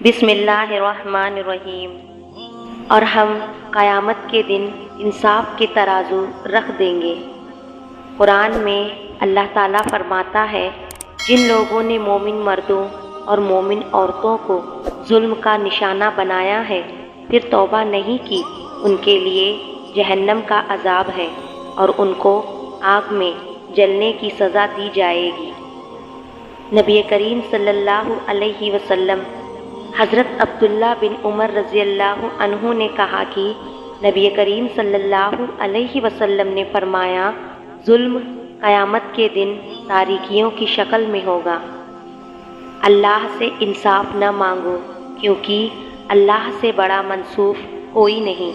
बिस्मिल्लाहिर्रहमानिर्रहीम। और हम क़यामत के दिन इंसाफ के तराजू रख देंगे। कुरान में अल्लाह ताला फरमाता है, जिन लोगों ने मोमिन मर्दों और मोमिन औरतों को जुल्म का निशाना बनाया है फिर तौबा नहीं की, उनके लिए जहन्नम का अजाब है और उनको आग में जलने की सज़ा दी जाएगी। नबी करीम सल्लल्लाहु अलैहि वसल्लम हज़रत अब्दुल्ला बिन उमर रज़ियल्लाहु अन्हु ने कहा कि नबी करीम सल्लल्लाहु अलैहि वसल्लम ने फरमाया, जुल्म क़यामत के दिन तारीकियों की शक्ल में होगा। अल्लाह से इंसाफ न मांगो, क्योंकि अल्लाह से बड़ा मंसूफ कोई नहीं।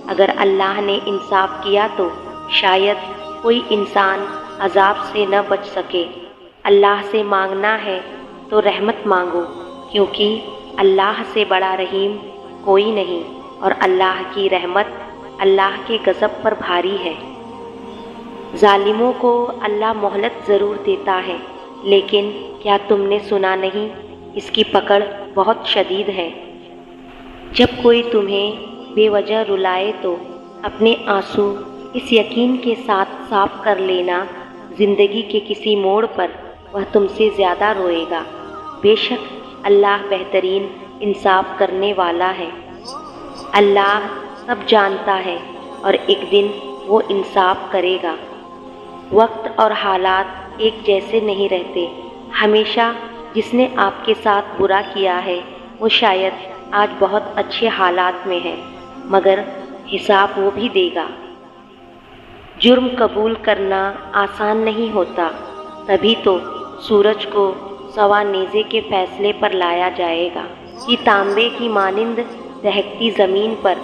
अगर अल्लाह ने इंसाफ किया तो शायद कोई इंसान अजाब से न बच सके। अल्लाह से मांगना है तो रहमत मांगो, क्योंकि अल्लाह से बड़ा रहीम कोई नहीं और अल्लाह की रहमत अल्लाह के गज़ब पर भारी है। ज़ालिमों को अल्लाह मोहलत ज़रूर देता है, लेकिन क्या तुमने सुना नहीं, इसकी पकड़ बहुत शदीद है। जब कोई तुम्हें बेवजह रुलाए तो अपने आंसू इस यकीन के साथ साफ कर लेना, ज़िंदगी के किसी मोड़ पर वह तुमसे ज़्यादा रोएगा। बेशक अल्लाह बेहतरीन इंसाफ करने वाला है। अल्लाह सब जानता है और एक दिन वो इंसाफ करेगा। वक्त और हालात एक जैसे नहीं रहते। हमेशा जिसने आपके साथ बुरा किया है वो शायद आज बहुत अच्छे हालात में है, मगर हिसाब वो भी देगा। जुर्म कबूल करना आसान नहीं होता, तभी तो सूरज को सवा नेज़े के फैसले पर लाया जाएगा कि तांबे की मानिंद दहकती ज़मीन पर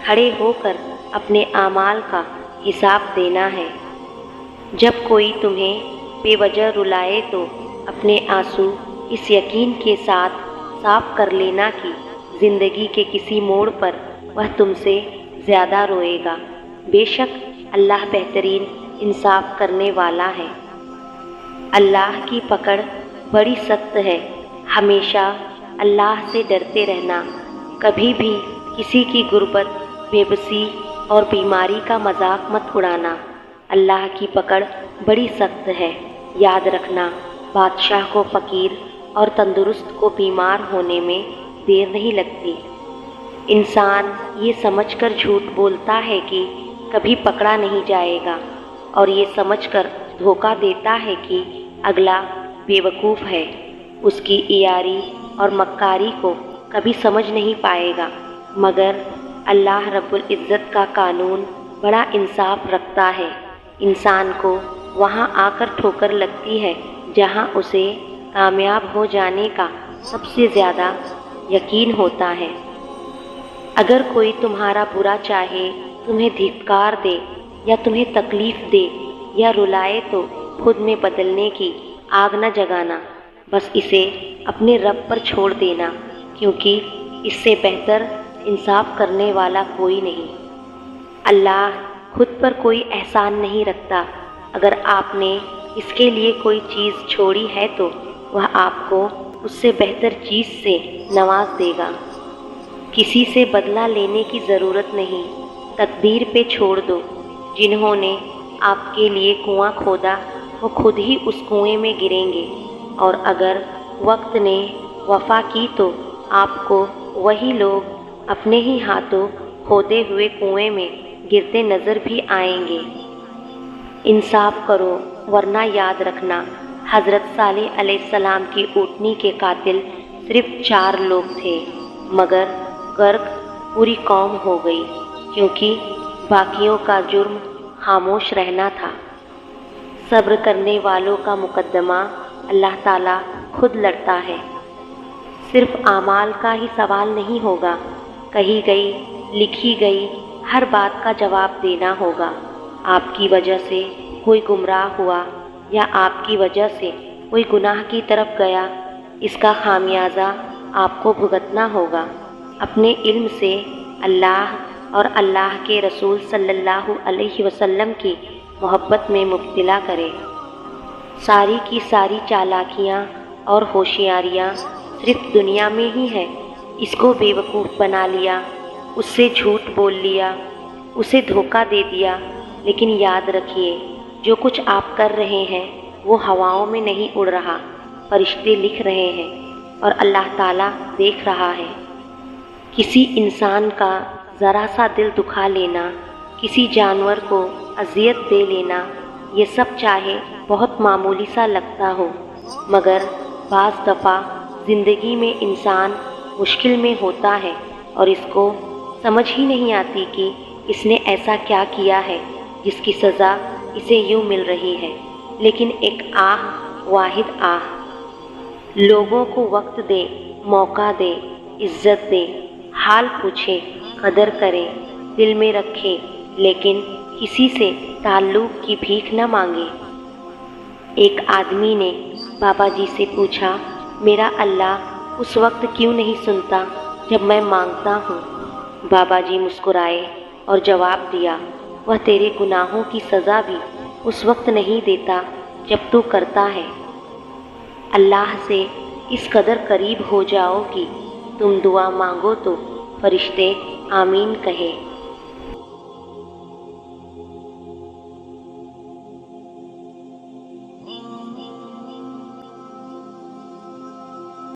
खड़े होकर अपने आमाल का हिसाब देना है। जब कोई तुम्हें बेवजह रुलाए तो अपने आंसू इस यकीन के साथ साफ कर लेना कि ज़िंदगी के किसी मोड़ पर वह तुमसे ज़्यादा रोएगा। बेशक अल्लाह बेहतरीन इंसाफ करने वाला है। अल्लाह की पकड़ बड़ी सख्त है। हमेशा अल्लाह से डरते रहना। कभी भी किसी की गुर्बत, बेबसी और बीमारी का मजाक मत उड़ाना। अल्लाह की पकड़ बड़ी सख्त है। याद रखना, बादशाह को फ़कीर और तंदुरुस्त को बीमार होने में देर नहीं लगती। इंसान ये समझकर झूठ बोलता है कि कभी पकड़ा नहीं जाएगा और ये समझकर धोखा देता है कि अगला बेवकूफ़ है। उसकी इयारी और मक्कारी को कभी समझ नहीं पाएगा, मगर अल्लाह रब्बुल इज़्ज़त का कानून बड़ा इंसाफ रखता है। इंसान को वहाँ आकर ठोकर लगती है जहाँ उसे कामयाब हो जाने का सबसे ज़्यादा यकीन होता है। अगर कोई तुम्हारा बुरा चाहे, तुम्हें धिक्कार दे या तुम्हें तकलीफ़ दे या रुलाए तो खुद में बदलने की आग न जगाना, बस इसे अपने रब पर छोड़ देना, क्योंकि इससे बेहतर इंसाफ करने वाला कोई नहीं। अल्लाह खुद पर कोई एहसान नहीं रखता। अगर आपने इसके लिए कोई चीज़ छोड़ी है तो वह आपको उससे बेहतर चीज़ से नवाज देगा। किसी से बदला लेने की ज़रूरत नहीं, तकदीर पे छोड़ दो। जिन्होंने आपके लिए कुआं खोदा वो खुद ही उस कुएं में गिरेंगे, और अगर वक्त ने वफ़ा की तो आपको वही लोग अपने ही हाथों खोदे हुए कुएं में गिरते नज़र भी आएंगे। इंसाफ करो, वरना याद रखना, हज़रत सालेह अलैहिस्सलाम की ऊँटनी के कातिल सिर्फ 4 लोग थे, मगर गर्क पूरी कौम हो गई, क्योंकि बाकियों का जुर्म खामोश रहना था। सब्र करने वालों का मुकद्दमा अल्लाह ताला खुद लड़ता है। सिर्फ आमाल का ही सवाल नहीं होगा, कही गई, लिखी गई हर बात का जवाब देना होगा। आपकी वजह से कोई गुमराह हुआ या आपकी वजह से कोई गुनाह की तरफ गया, इसका खामियाजा आपको भुगतना होगा। अपने इल्म से अल्लाह और अल्लाह के रसूल सल्लल्लाहु अलैहि वसल्लम की मोहब्बत में मुब्तला करे। सारी की सारी चालाकियाँ और होशियारियाँ सिर्फ दुनिया में ही है, اس کو بیوقوف بنا لیا، اس سے جھوٹ بول لیا، اسے دھوکہ دے دیا۔ لیکن یاد رکھیے، جو کچھ آپ کر رہے ہیں وہ ہواؤں میں نہیں اڑ رہا، فرشتے لکھ رہے ہیں اور اللہ تعالیٰ دیکھ رہا ہے۔ کسی انسان کا ذرا سا دل دکھا لینا، کسی جانور کو اذیت دے لینا، یہ سب چاہے بہت معمولی سا لگتا ہو، مگر بعض دفعہ زندگی میں انسان مشکل میں ہوتا ہے اور اس کو سمجھ ہی نہیں آتی کہ اس نے ایسا کیا کیا ہے جس کی سزا اسے یوں مل رہی ہے۔ لیکن ایک آہ، واحد آہ، لوگوں کو وقت دے، موقع دے، عزت دے، حال پوچھے، قدر کرے، دل میں رکھے، لیکن کسی سے تعلق کی بھیک نہ مانگے۔ ایک آدمی نے بابا جی سے پوچھا، میرا اللہ اس وقت کیوں نہیں سنتا جب میں مانگتا ہوں؟ بابا جی مسکرائے اور جواب دیا، وہ تیرے گناہوں کی سزا بھی اس وقت نہیں دیتا جب تو کرتا ہے۔ اللہ سے اس قدر قریب ہو جاؤ کہ تم دعا مانگو تو فرشتے آمین کہیں۔